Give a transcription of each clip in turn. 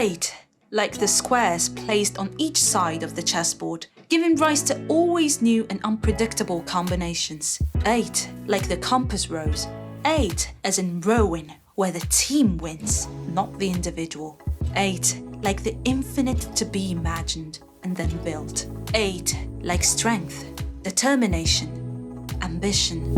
8. Like the squares placed on each side of the chessboard, giving rise to always new and unpredictable combinations. 8. Like the compass rose. 8 as in rowing, where the team wins, not the individual. 8. Like the infinite to be imagined and then built. 8. Like strength, determination, ambition.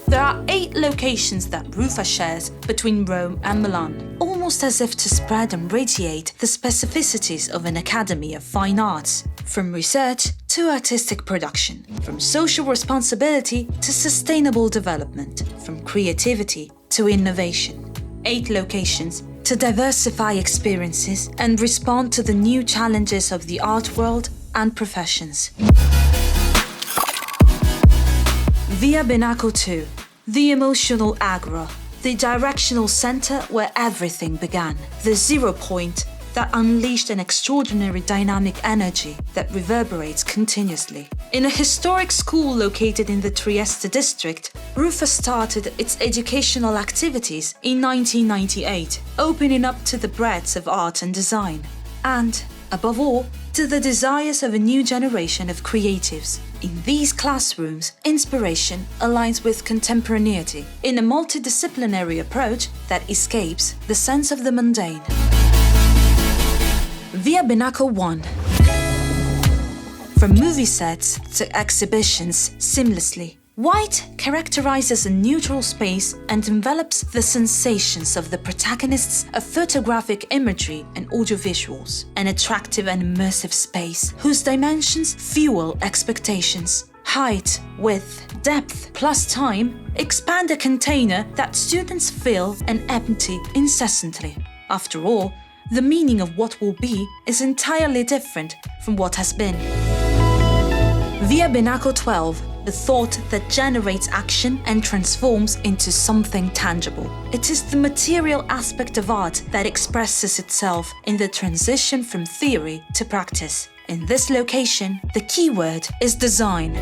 There are 8 locations that RUFA shares between Rome and Milan, almost as if to spread and radiate the specificities of an academy of fine arts, from research to artistic production, from social responsibility to sustainable development, from creativity to innovation. 8 locations to diversify experiences and respond to the new challenges of the art world and professions. Via Binacco 2, the emotional agora, the directional center where everything began, the 0 point that unleashed an extraordinary dynamic energy that reverberates continuously. In a historic school located in the Trieste district, RUFA started its educational activities in 1998, opening up to the breadth of art and design, and, above all, to the desires of a new generation of creatives. In these classrooms, inspiration aligns with contemporaneity in a multidisciplinary approach that escapes the sense of the mundane. Via Binacco 1. From movie sets to exhibitions seamlessly, white characterizes a neutral space and envelops the sensations of the protagonists of photographic imagery and audiovisuals, an attractive and immersive space whose dimensions fuel expectations. Height, width, depth plus time expand a container that students fill and empty incessantly. After all, the meaning of what will be is entirely different from what has been. Via Binacco 12, the thought that generates action and transforms into something tangible. It is the material aspect of art that expresses itself in the transition from theory to practice. In this location, the key word is design.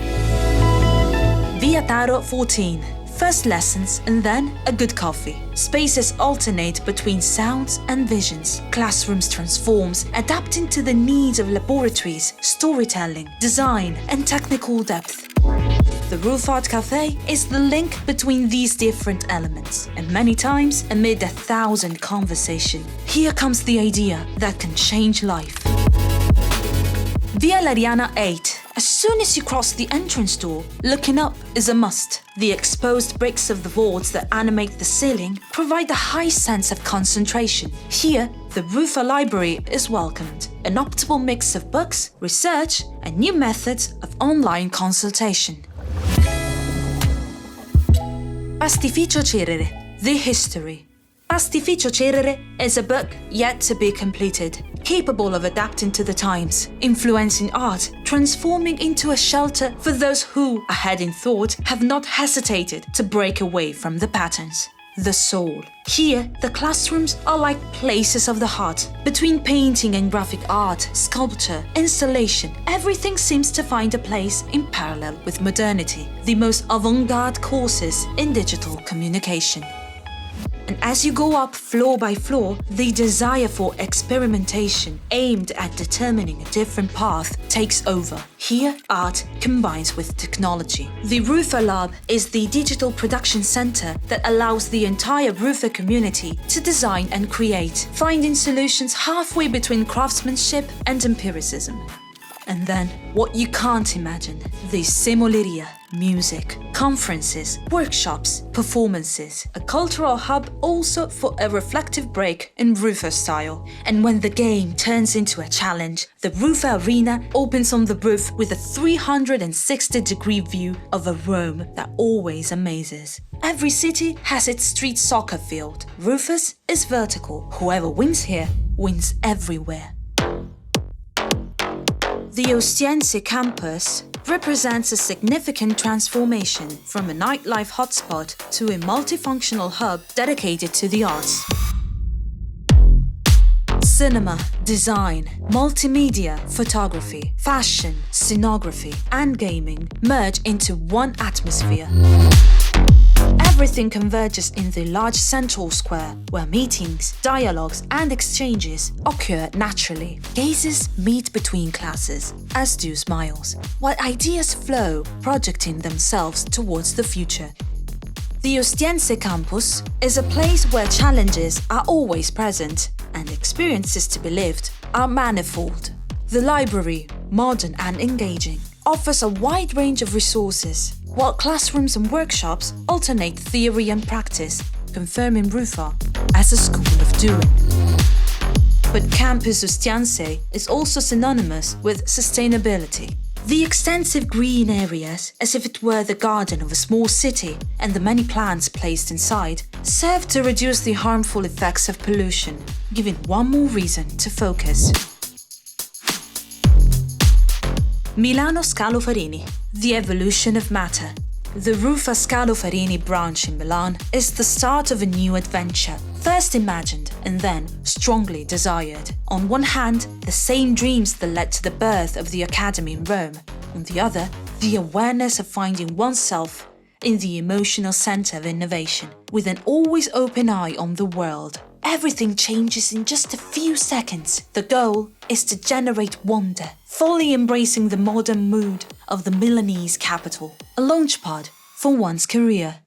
Via Taro 14. First lessons and then a good coffee. Spaces alternate between sounds and visions. Classrooms transforms, adapting to the needs of laboratories, storytelling, design, and technical depth. The RUFA Art Cafe is the link between these different elements, and many times, amid 1,000 conversations, here comes the idea that can change life. Via Lariana 8. As soon as you cross the entrance door, looking up is a must. The exposed bricks of the boards that animate the ceiling provide a high sense of concentration. Here, the RUFA library is welcomed, an optimal mix of books, research, and new methods of online consultation. Pastificio Cerere, The History. Pastificio Cerere is a book yet to be completed, capable of adapting to the times, influencing art, transforming into a shelter for those who, ahead in thought, have not hesitated to break away from the patterns. The soul. Here, the classrooms are like places of the heart. Between painting and graphic art, sculpture, installation, everything seems to find a place in parallel with modernity, the most avant-garde courses in digital communication. And as you go up floor by floor, the desire for experimentation aimed at determining a different path takes over. Here, art combines with technology. The RUFA Lab is the digital production center that allows the entire RUFA community to design and create, finding solutions halfway between craftsmanship and empiricism. And then, what you can't imagine, the Semoleria, music, conferences, workshops, performances, a cultural hub also for a reflective break in RUFA style. And when the game turns into a challenge, the RUFA Arena opens on the roof with a 360-degree view of a Rome that always amazes. Every city has its street soccer field. RUFA's is vertical. Whoever wins here wins everywhere. The Ostiense campus represents a significant transformation from a nightlife hotspot to a multifunctional hub dedicated to the arts. Cinema, design, multimedia, photography, fashion, scenography, and gaming merge into one atmosphere. Everything converges in the large central square where meetings, dialogues, and exchanges occur naturally. Gazes meet between classes, as do smiles, while ideas flow, projecting themselves towards the future. The Ostiense campus is a place where challenges are always present and experiences to be lived are manifold. The library, modern and engaging, offers a wide range of resources, while classrooms and workshops alternate theory and practice, confirming RUFA as a school of doing. But Campus Ostiense is also synonymous with sustainability. The extensive green areas, as if it were the garden of a small city, and the many plants placed inside, serve to reduce the harmful effects of pollution, giving one more reason to focus. Milano Scalofarini, the evolution of matter. The RUFA Scalofarini branch in Milan is the start of a new adventure, first imagined and then strongly desired. On one hand, the same dreams that led to the birth of the Academy in Rome. On the other, the awareness of finding oneself in the emotional center of innovation, with an always open eye on the world. Everything changes in just a few seconds. The goal is to generate wonder, fully embracing the modern mood of the Milanese capital, a launchpad for one's career.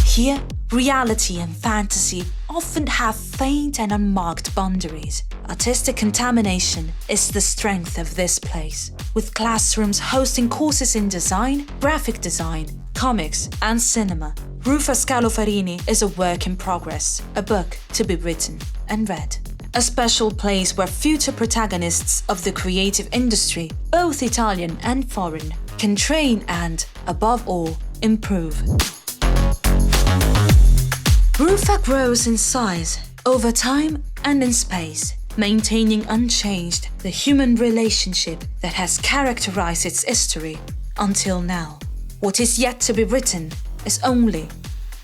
Here, reality and fantasy often have faint and unmarked boundaries. Artistic contamination is the strength of this place, with classrooms hosting courses in design, graphic design, comics, and cinema. RUFA Scalofarini is a work in progress, a book to be written and read. A special place where future protagonists of the creative industry, both Italian and foreign, can train and, above all, improve. RUFA grows in size, over time and in space, maintaining unchanged the human relationship that has characterized its history until now. What is yet to be written is only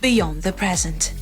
beyond the present.